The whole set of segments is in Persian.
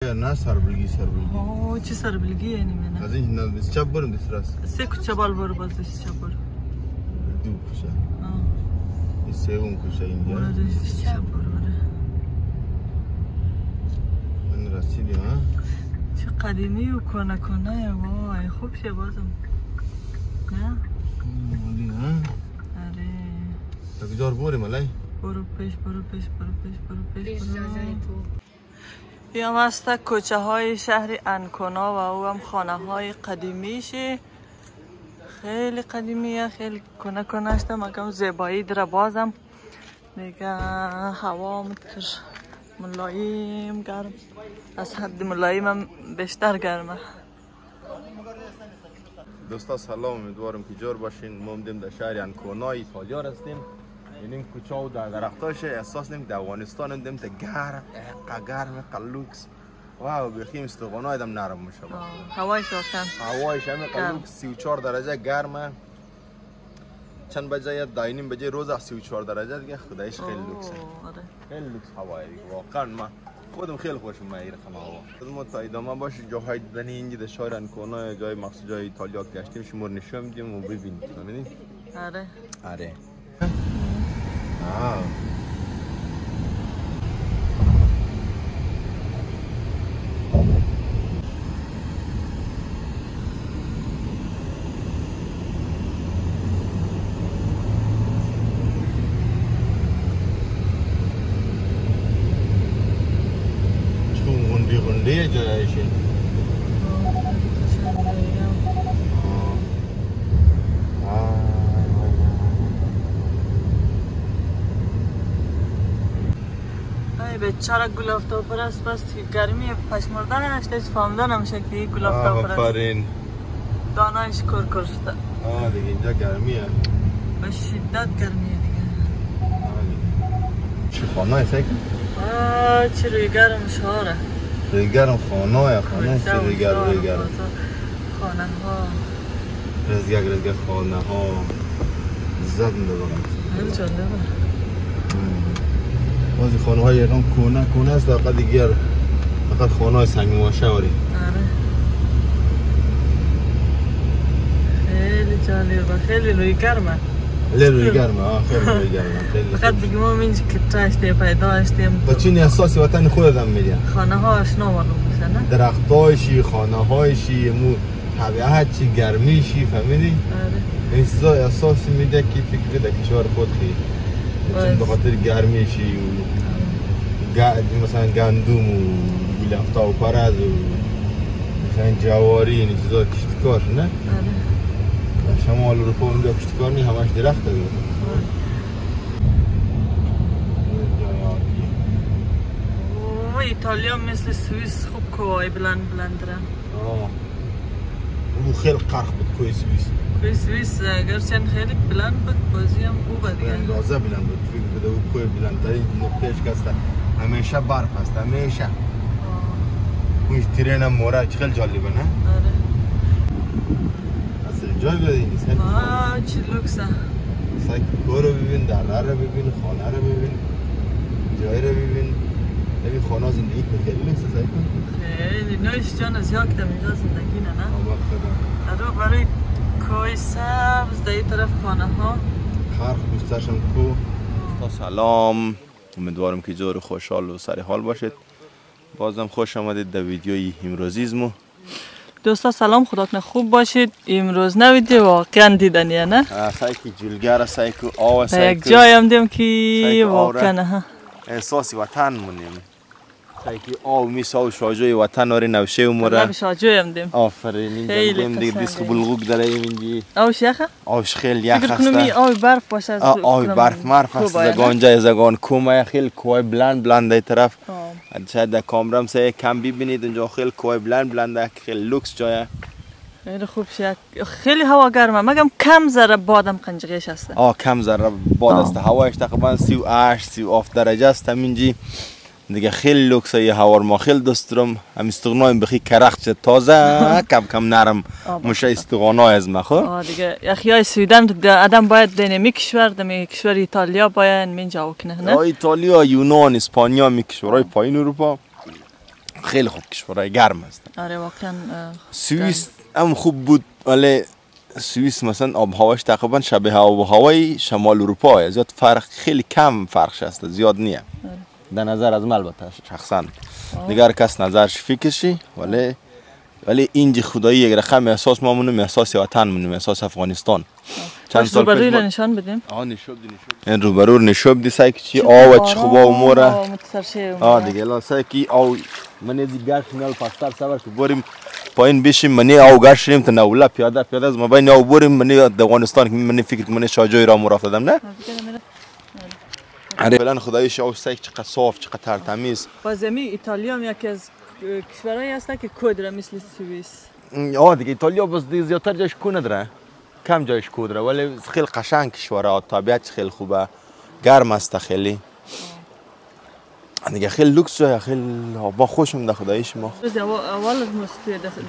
یا نه سربلگی آه چه سربلگی یعنی منه از این نزد چپ برم دست راست سه کوچه بال برو باز دست چپ برو دو کوچه این سوم کوچه اینجا برو دست چپ برو من رسیدیم ها چه قدیمی و کنه وای خوب شه بازم نه؟ ولی ها آره تا کجا بریم علی؟ برو پیش این هم هست کوچه های شهر انکونا و او هم خانه های قدیمیشه خیلی قدیمیه خیلی کنه هسته مگم زیبایی در بازم دیگه هوا متکر ملایم گرم از حد ملایم هم بیشتر گرمه دوستا سلام امیدوارم که جور باشین ما هم در شهر انکونا ایتالیا هستیم این کوچه و در درختاشه احساس نیم در افغانستان هم تا گرم قلوکس واو بخیم استقانه دم نرم میشه هوایش روشن هوایش همه قلوکس 34 درجه گرمه چند بجه داینیم بجه روز 34 درجه دیگه خدایش خیلی لوکسه خیلی لوکس هوایی واقعا من خودم خیلی خوشم میاد رقم هوا ما تا ادامه باشه جاهای دیدنی اینجا در شهر انکونا جای مخصوص جای ایتالیا گشتیم شما نشون میدیم و ببینید ببینید آره غنده جایشه بیچاره گل آفتاب پرست بس گرمی پشمردن هشته فهمیده نمیشه که گل آفتاب پرست آفرین دانایش کر شده دیگه اینجا گرمیه به شدت گرمیه دیگه چی خانه هسته؟ چی روی گرم شهره روی گرم خانه چی روی گرم خانه ها رزگه خانه ها زد میدونم خیلی جالبه بعضی خانه های یکم کونه است فقط دیگر فقط خانه های سنگی ماشه واری خیلی جالبه خیلی روی گرمه خیلی روی گرمه فقط دیگه ما اینجا کتا هستیم پیدا هستیم با چین احساس وطن خودم میدیم خانه ها آشنا معلوم میشه نه درخت هایشی خانه هایشی مو طبیعت چی گرمیشی فهمیدی این چیزا احساس میده که فکر در کشور خود خیلی چون به خاطر گرمیشی و مثلا گندم و گلفتا و پرز و مثلا جواری این چیزا کشتکار نه؟ در شمال اروپا اونجا کشتکار نی همش درخت داره ایتالیا مثل سوئیس خوب کوهای بلند دارن او خیلی قرخ بود کوی سوئیس اگرچه خیلی بلند بود بازی هم خوبه دیگه اندازه بلند بود فکر بده او کوی بلندترین نقطهش که هست همیشه برف هست همیشه اون ترین هم مورد خیلی جالبه نه؟ اصلا جای بیاده این نیست چه لوکسه سایکو رو ببین دره رو ببین خانه رو ببین جای رو ببین نبین خانه زندگی که خیلی لوکسه سایکو خیلی نویش جان از یک دم اینجا زندگی نه رو برای کوی سبز در این طرف خانه ها خرخ بیشترشم کو سلام امیدوارم که جور خوشحال و سر حال باشید بازم خوش آمدید در ویدیوی امروزیزمو دوستا سلام خدا کنه خوب باشید امروز نه ویدیو واقعا دیدنیه نه سایکی جلگر سایکو آو سایکو یک جای هم دیم که واقعا احساسی وطن مونیم سایکی آو میساو شاجوی وطن آره نوشه اموره لب شاجوی هم دیم آفرین اینجا دیم دیگه دیسک بلغوک داره اینجی آوش یخه؟ آوش خیلی یخ هسته فکر کنم آوی برف باشه آوی برف مرف هست زگان کومه خیلی کوه بلند در طرف شاید در کامرام سه کم ببینید اونجا خیلی کوه بلند خیلی لوکس جایه خیلی خوب شد خیلی هوا گرمه مگم کم ذره بادم قنجقیش هست کم ذره باد است هوایش تقریبا 38 37 درجه است همینجی دیگه خیلی لوکسه هوا ما خیلی دوست دارم هم استغنایم بخی کرخت تازه کم نرم مشه استغنا از مخو دیگه اخیای سویدن آدم باید دینامیک کشور دمی کشور ایتالیا باید منجا وکنه نه ایتالیا یونان اسپانیا می کشورهای پایین اروپا خیلی خوب کشورهای گرم است. آره واقعا. سوئیس هم خوب بود ولی سوئیس مثلا آب هواش تقریبا شبیه آب هوای شمال اروپا، زیاد فرق خیلی کم فرقش است، زیاد نیه. در نظر از من البته شخصا دیگر کس نظرش فکرشی، ولی اینجا خدایی یک رقم احساس ما مونم، احساس وطن مونم، احساس افغانستان. چند سال پیش روبروی نشان بدیم. این روبرو نشون بدی سعی کی آو چه خوبا و موره. دیگه لا سعی کی آو من دیگر فینال پاستار سوار که بریم پایین بشیم، منی آو گشتیم تا نولا پیاده از ما بین آو بریم منی افغانستان که منی فکر منی شاجوی را مرافدم نه. فعلا خدایش آو سعی چقدر صاف چقدر تمیز. بازمی ایتالیا هم یکی از کشورهایی هست که کودره مثل سوئیس. دیگه ایتالیا بس زیادتر جایش کو نداره، کم جایش کودره، ولی خیلی قشنگ کشوره، طبیعت خیلی خوبه، گرم است خیلی. دیگه خیلی لوکس جای، خیلی با خوشم ده خداییش ما. اول مست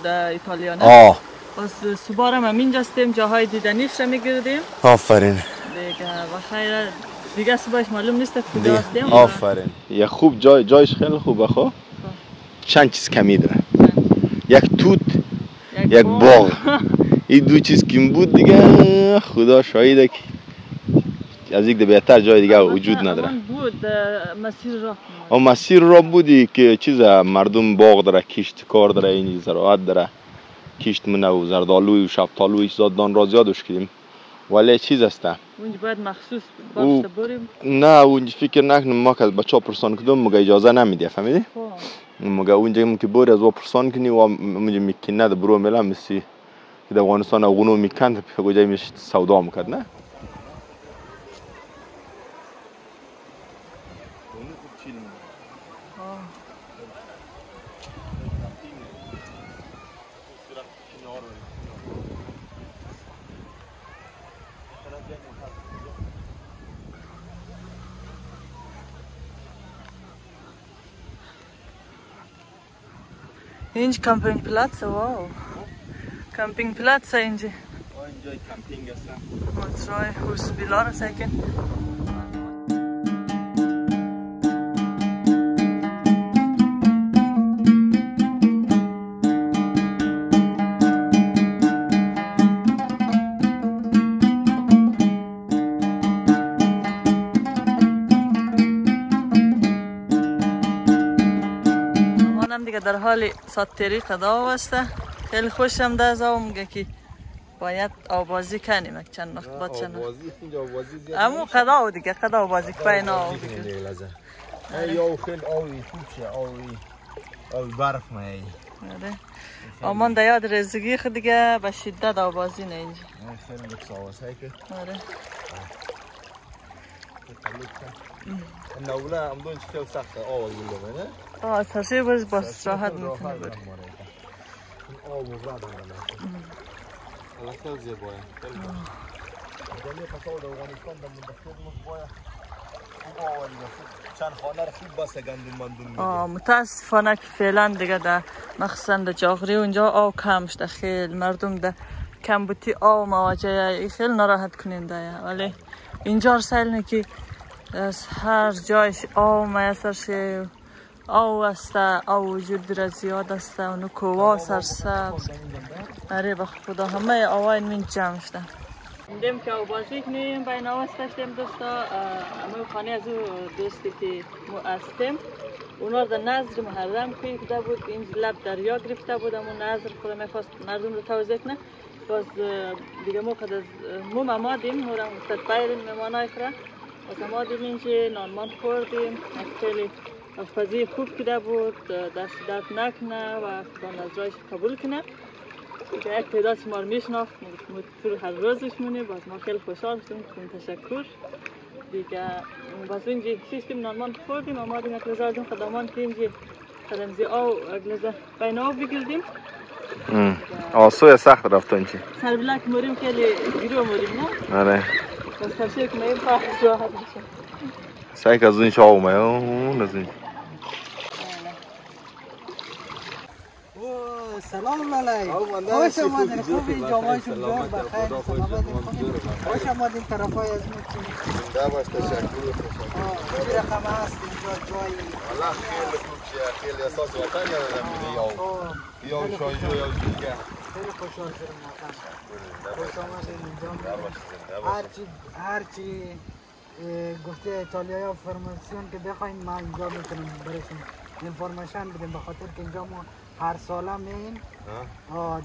در ایتالیا نه؟ باز سوبارم هم اینجا هستیم، جاهای دیدنیش را میگردیم. آفرین. دیگه بخیر دیگه صبحش معلوم نیست کجا هستیم. آفرین. یه خوب جایش خیلی خوبه. خب چند چیز کمی داره. یک توت، یک باغ. این دو چیز کم بود دیگه خدا شاهده که از یک بهتر جای دیگه وجود نداره. بود مسیر مسیر راه بودی که چیز مردم باغ داره، کشت کار داره، این زراعت داره، کشت منه و زردآلو و شفتالو زادان را زیادش کردیم، ولی چیز است اونجا باید مخصوص باشه بریم. نه اونجا فکر نکنم، ما که از بچه‌ها پرسان کردم مگه اجازه نمیده، فهمیدی؟ مگه اونجا که بری از او پرسان کنی و اونجا میکنه ده برو میلم میسی که در افغانستان اونو میکند کجای میشه سودا میکرد نه. اینج کمپینگ پلاتس، واو کمپینگ پلاتس اینجا. اینجا کمپینگ است. ماترای هوسبیلار ساکن. در حال ساتری قدا واسطه خیلی خوشم ده از آو میگه که باید آوازی کنیم چند وقت بعد چند وقت امو قدا و دیگه قدا آوازی که بین آو دیگه یا خیلی آوی خوبشه آوی برف مایی آمان ده یاد رزگی خود دیگه به شدت آوازی نه اینجا خیلی لکس آواز هایی که نولا امدون چکل سخته آواز بلده نه؟ سرشی باز راحت میتونه بری. آب و برد الله خیلی زیبایه. مدلی پسال در افغانستان در منطقه باید چند خانه را خوب بسته گندم متاسفانه که فعلا دیگه در مخصوصا در جاغری اونجا آب کم شده، خیلی مردم در کمبودی آب مواجهه خیلی ناراحت کننده، ولی اینجا سیل نه که از هر جایش آب میسر شه، آب است، آب وجود را زیاد است، اونو کووا سرسبز. اره به خدا همه آواین من جمع شدن. دیدیم که بازی کنیم بین آواز داشتیم دوستا، همه خانه از دوستی که ما هستیم اونا در نظر محرم کرده بود، این لب دریا گرفته بود، همون نظر خدا میخواست مردم رو توضیح کنه. باز دیگه ما قد از ما ممادیم، ما را مستدبیرین میمانای کرده از ما دیدیم اینجا نانمان خوردیم، خیلی آشپزی خوب کده بود، دست درد نکنه و خدا نظرایش قبول کنه. دیگه یک تعداد شما رو میشناخت، مطور هر روزش مونه، باز ما خیلی خوشحال شدیم، تشکر. دیگه باز اینجا شیستیم نانمان خوردیم، اما دیگه اکلزه آدم خدامان که اینجا خدمزی آو اکلزه بین آو بگردیم. آسوی سخت رفت اینجا سر بلک موریم خیلی گیرو موریم نه؟ آره باز ترشیه که نیم پاک راحت میشه. سعی که از این شاه اومه اون از این سلام علیکم. خوش آمدین. خوبی جامعه‌شون جور بخیر. خوش آمدین طرفای از زنده باش. تشکر. چه رقم هست اینجا جایی؟ الله خیلی خوب خیلی احساس وطن یادم میده یا شایجو یا دیگه. خیلی خوشحال شدم واقعا. خوش آمدید اینجا. هرچی گفته ایتالیا فرماسیون که بخواین ما اینجا میتونم برسیم اینفورمیشن بدیم، به خاطر که اینجا ما هر ساله میاییم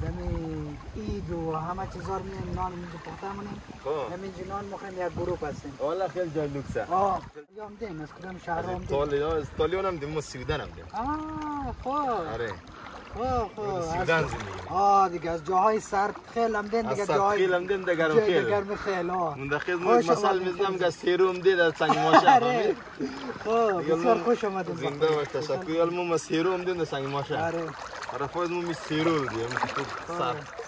دمی اید و همه چیزا رو میاییم نان اینجا پخته مونیم. همینجا نان میخوایم یک گروپ هستیم. والا خیلی جای لوکسه. یا دیم از کدام شهر هم دیم؟ ایتالیا هم دیم، ما سویدن هم دیم. خوب. آره. سویدن زندگی. دیگه از جاهای سرد خیلی هم دیم دیگه جاهای خیلی هم دیم دیگه گرم خیلی. من داخل مثال میزنم که سیروم دید از سنگ ماشه. بسیار خوش آمدید. زنده باش، تشکر. ما سیروم دید از سنگ ماشه. آره فاز مو سیرول دیم.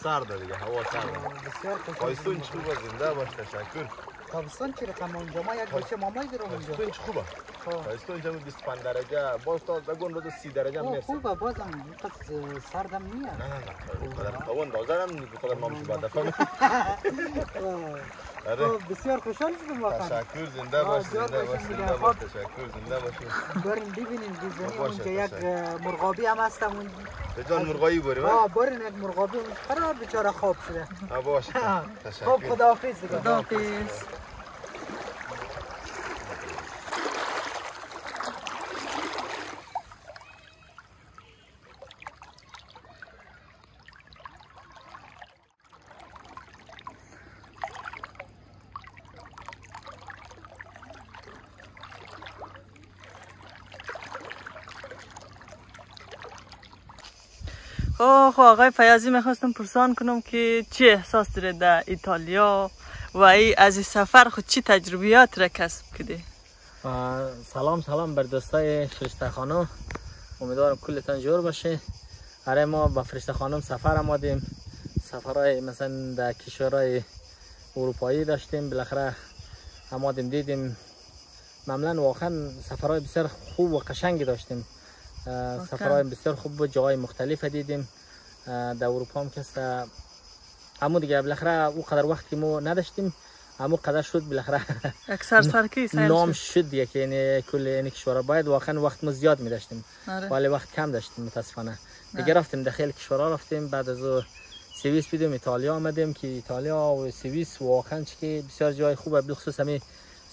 سرد دیگه، هوا سرد. بسیار خوش. پایستون خوبه، زنده باش، تشکر. تابستان چی رقم اونجا؟ ما یک بچه مامایی دارم اونجا. تابستان خوبه. تابستان جمع 25 درجه، باز تا بگون رو 30 درجه میرسه. خوبه، بازم اینقدر سردم نیست. نه. اون بازارم بخاطر نامش بعد دفعه. بسیار خوشحال شدم واقعا. تشکر، زنده باش، زنده باش. تشکر، زنده باشید. بریم ببینیم اونجا یک مرغابی هم هستم اون. بجان مرغابی بریم. بریم یک مرغابی قرار بیچاره خواب شده. باشه. تشکر. خب خداحافظ دیگه. خداحافظ. خب آقای فیاضی میخواستم پرسان کنم که چی احساس داره در ایتالیا و از این سفر خود چی تجربیات را کسب کردی؟ سلام بر دوستای فرشته خانم، امیدوارم کلتان جور باشه. برای ما با فرشته خانم سفر آمدیم، سفرهای مثلا در کشورهای اروپایی داشتیم، بالاخره آمدیم دیدیم معمولا واقعا سفرهای بسیار خوب و قشنگی داشتیم. سفرهای بسیار خوب و جاهای مختلف دیدیم در اروپا هم که اما دیگه بالاخره او قدر وقتی ما نداشتیم، اما قدر شد بالاخره اکثر سرکی نام شد دیگه که یعنی کل این کشورها باید واقعا وقت ما زیاد می داشتیم ولی وقت کم داشتیم متاسفانه. دیگه رفتیم داخل کشورها، رفتیم بعد از سوئیس بیدیم ایتالیا آمدیم که ایتالیا و سوئیس واقعا که بسیار جای خوبه، بالخصوص همین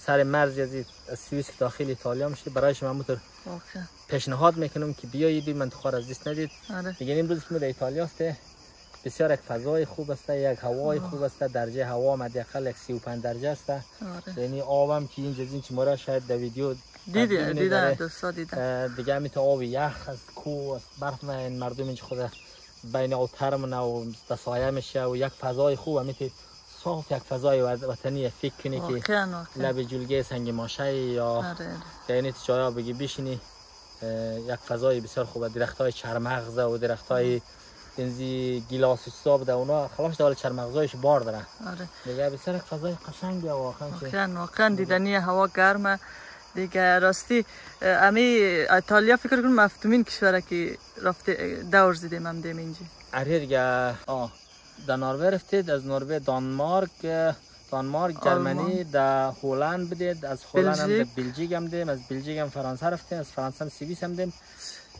سر مرز از سوئیس که داخل ایتالیا میشه. برای شما همونطور پیشنهاد میکنم که بیایید این منطقه را از دست ندید. دیگه امروز که ما در ایتالیا است، بسیار یک فضای خوب است، یک هوای خوب است، درجه هوا حداقل 35 درجه است. یعنی آبم که این جزین که ما شاید در ویدیو دیدن دوستا دیدن دیگه می تو آب یخ از کوه از برف این مردم اینج خود بین اوترم و سایه میشه و یک فضای خوب میشه صاف، یک فضای وطنی فکر کنی که لب جلگه سنگ ماشه یا یعنی جایا بگی بشینی، یک فضای بسیار خوبه، درختای چرمغز و درختای انزی گیلاس حساب ده اونا خلاص داره چرمغزایش بار داره. دیگه بسیار فضای قشنگه واقعا دیدنی، هوا گرمه دیگه. راستی امی ایتالیا فکر کنم مفتومین کشوره که رفته دور زدیم هم دیم اینجا. آره دیگه در نروژ رفتید، از نروژ دانمارک جرمنی، در هلند بدید، از هلند هم در بلژیک هم دیم، از بلژیک هم فرانسه رفتیم، از فرانسه هم سوئیس هم دیم،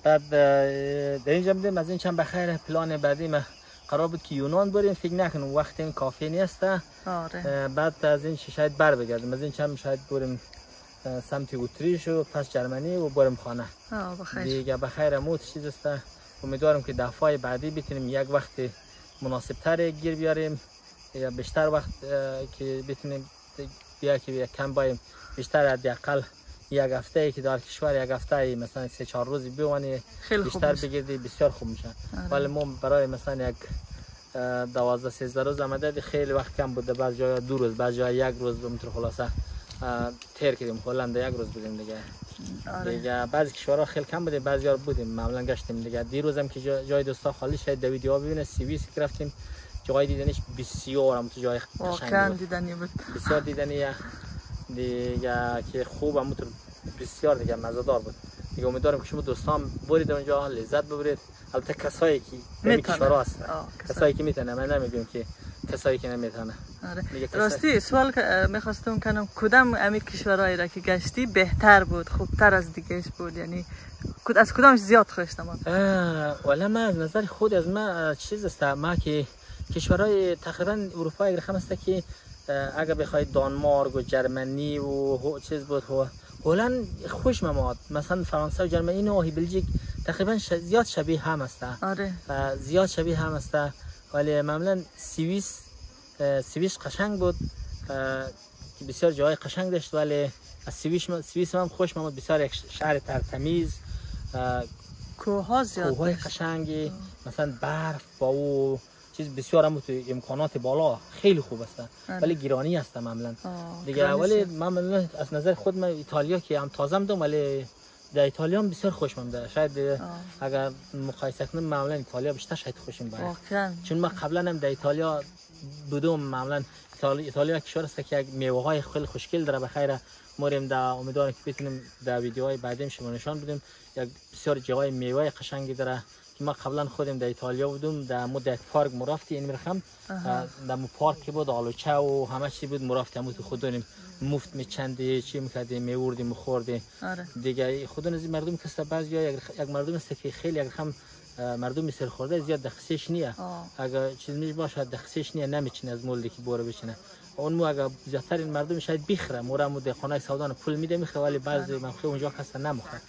بعد در اینجا هم دیم. از این چند بخیر پلان بعدی ما قرار بود که یونان بریم، فکر نکنم وقت این کافی نیست. بعد از این شاید بر بگردیم، از این چند شاید بریم سمت اتریش و پس جرمنی و بریم خانه. دیگه بخیر موت چیز است. امیدوارم که دفعه بعدی بتونیم یک وقت مناسب تر گیر بیاریم یا بیشتر وقت که بتونیم بیا که یک کم بایم بیشتر، حداقل یک هفته که در کشور یک هفته مثلا 3-4 روز بیوانی بیشتر بگیردی بسیار خوب میشه. ولی ما برای مثلا یک 12-13 روز آمده خیلی وقت کم بوده، بعض جای 2 روز، بعض جای 1 روز بمتر خلاصه تیر کردیم. هلند 1 روز بودیم دیگه. دیگه بعضی کشورها خیلی کم بوده، بعضی ها بودیم معمولا گشتیم دیگه. دیروز هم که جای دوستا خالی شد در ویدیو ببینید، سوئیس که رفتیم جای دیدنش بسیار هم تو جای واقعا دیدنی بود، بسیار دیدنیه دیگه که خوب هم تو بسیار دیگه مزه‌دار بود دیگه. امیدوارم که شما دوستان برید اونجا لذت ببرید. البته کسایی که در کشورها هستن، کسایی که میتونه، من نمیگم که کسایی که نمیتونه. راستی سوال میخواستم کنم کدام امی کشورهایی را که گشتی بهتر بود، خوبتر از دیگهش بود؟ یعنی از کدامش زیاد خوشت آمد؟ ولی من از نظر خود از من چیز است، ما که کشورهای تقریبا اروپا اگر هم است که اگر بخواید دانمارک و جرمنی و چیز بود هلند خوش مماد، مثلا فرانسه و جرمنی و بلژیک تقریبا زیاد شبیه هم است. آره زیاد شبیه هم است. ولی معمولا سوئیس قشنگ بود که بسیار جای قشنگ داشت، ولی از سوئیس هم خوش مماد، بسیار یک شهر ترتمیز، کوه‌ها زیاد، کوه‌های قشنگی، مثلا برف با او چیز بسیار هم امکانات بالا خیلی خوب است، ولی گرانی است معمولا دیگه. ولی من از نظر خود من ایتالیا که هم تازه بودم، ولی در ایتالیا هم بسیار خوشم آمد. شاید اگر مقایسه کنم معمولا ایتالیا بیشتر شاید خوشم بیاد، چون من قبلا هم در ایتالیا بودم. معمولا ایتالیا کشور است که یک میوه‌های خیلی خوشگل داره. بخیر موریم در امیدوارم که بتونیم در ویدیوهای بعدیم شما نشان بدیم. یک بسیار جای میوه قشنگی داره که ما قبلا خودم در ایتالیا بودم، در مدت پارک مرافتی این میرخم در پارک بود، آلوچه و همه چی بود، مرافتی همون خودونیم مفت میچندی چی میکردیم، میوردیم میخوردیم دیگه. خودون از مردم که بعضی یک مردم است که خیلی اگر هم مردم مثل خورده زیاد دخسیش نیه، اگر چیز میش باشه دخسیش نیه نمیچینه از مولدی که بوره بچینه. اون مو اگر زیادتر این مردم شاید بخره، مورم در خانه سودان پول میده میخره، ولی بعضی منخوی اونجا هست نمیخره.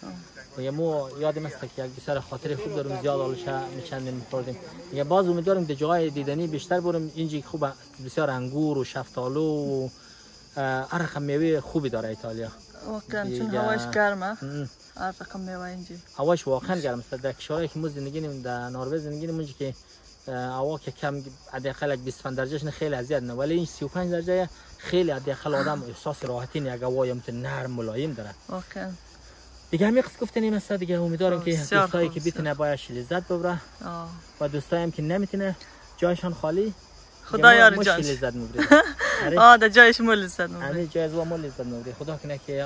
یا مو یادم است که یک بسیار خاطر خوب دارم، زیاد آلوچه میچندیم میخوردیم. یا باز امیدوارم در جای دیدنی بیشتر برم. اینجا خوبه، بسیار انگور و شفتالو و هر رقم میوه خوبی داره ایتالیا. واقعا چون هواش گرمه، هر رقم میوه اینجا هواش واقعا گرم است. در کشوری که ما زندگی کنیم، در نروژ زندگی کنیم، اونجا که هوا که کم حداقل 25 درجه خیلی اذیت نه، ولی این 35 درجه خیلی حداقل آدم احساس راحتی نه، هوای نرم ملایم داره. واقعا دیگه همین قصه گفتنیم است دیگه. امیدوارم که دوستایی که بتونه باش لذت ببره و دوستایی هم که نمیتونه جایشان خالی، خدا یار جانش لذت میبره. در جایش مول لذت میبره، همین جای زوا مول لذت میبره. خدا کنه که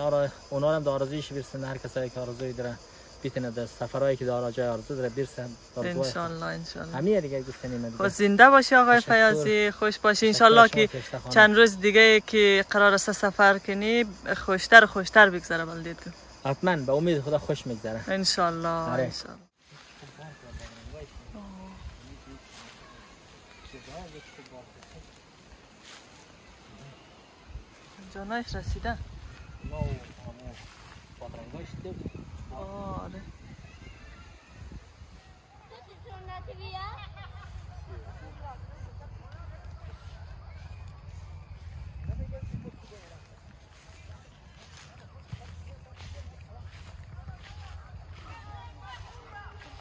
اونا هم در آرزویش برسن، هر کسایی که آرزوی داره بتونه در سفرهایی که داره جای آرزو داره برسن ان شاء الله. ان شاء الله همین دیگه گفتنیم دیگه. زنده باشی آقای فیاضی، خوش باشی ان شاء الله که چند روز دیگه که قرار است سفر کنی خوشتر بگذره بلدی تو. حتما به امید خدا خوش میگذره ان شاء الله. ان شاء الله. جانایش رسیده. آره.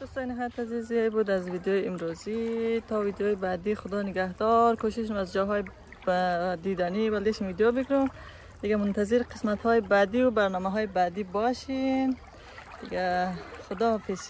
دوستان نهایت عزیزی بود از ویدیو امروزی. تا ویدیوی بعدی خدا نگهدار. کوشش از جاهای دیدنی بلدیش ویدیو بگیرم دیگه. منتظر قسمت های بعدی و برنامه های بعدی باشین دیگه. خدا حافظ.